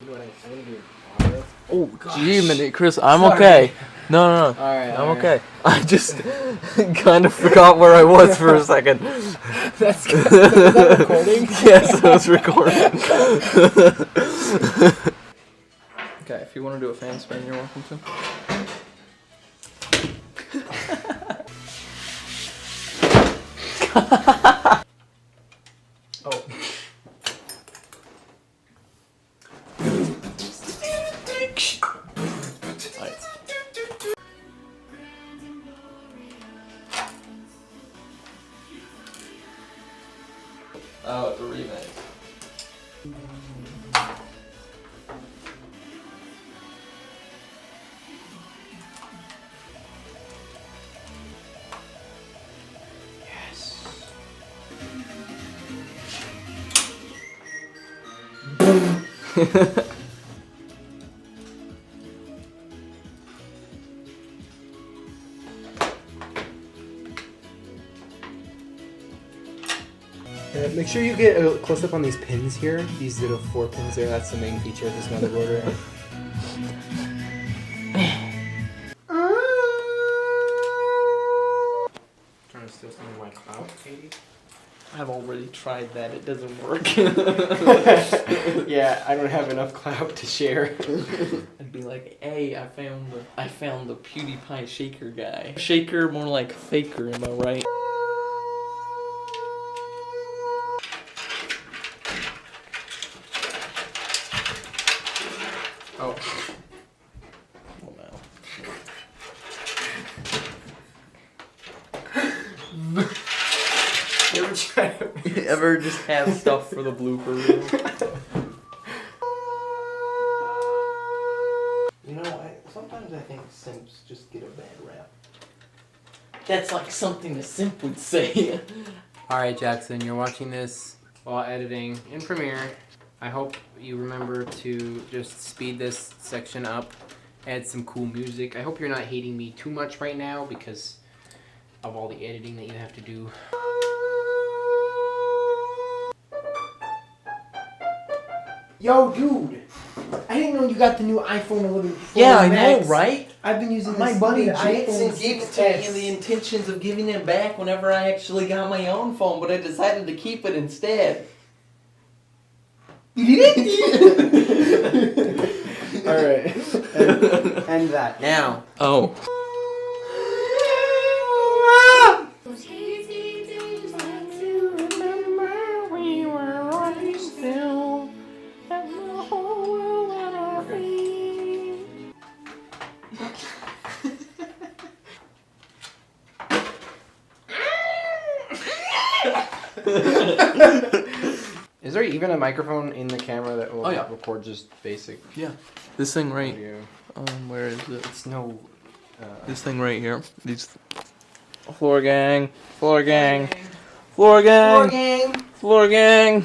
Oh, gee, minute, Chris, I'm okay. No. I'm okay. I just kind of forgot where I was for a second. That's is that recording? Yes, I was recording. Okay, if you want to do a fan spin, you're welcome to. Oh. Oh, it's a remake. Yes. Make sure you get a close up on these pins here. These little 4 pins there. That's the main feature of this motherboard. Right? Trying to steal some of my clout, Katie? I've already tried that. It doesn't work. Yeah, I don't have enough clout to share. I'd be like, hey, I found the PewDiePie shaker guy. Shaker, more like faker, am I right? Oh. Oh no. You ever just have stuff for the blooper reel? You know, sometimes I think simps just get a bad rap. That's like something a simp would say. Alright, Jackson, you're watching this while editing in Premiere. I hope you remember to just speed this section up, add some cool music. I hope you're not hating me too much right now because of all the editing that you have to do. Yo, dude! I didn't know you got the new iPhone 11 Pro Yeah, I Max. know, right? I've been using My this buddy stupid Jackson iPhone gave it 6 to me S. in the intentions of giving it back whenever I actually got my own phone, but I decided to keep it instead. Alright, end that. Now. Oh. Is there even a microphone in the camera that will record just basic Yeah. This thing right. audio? Where is it? It's no. This thing right here. These. Floor gang. Floor gang. Floor gang. Floor gang. Floor gang.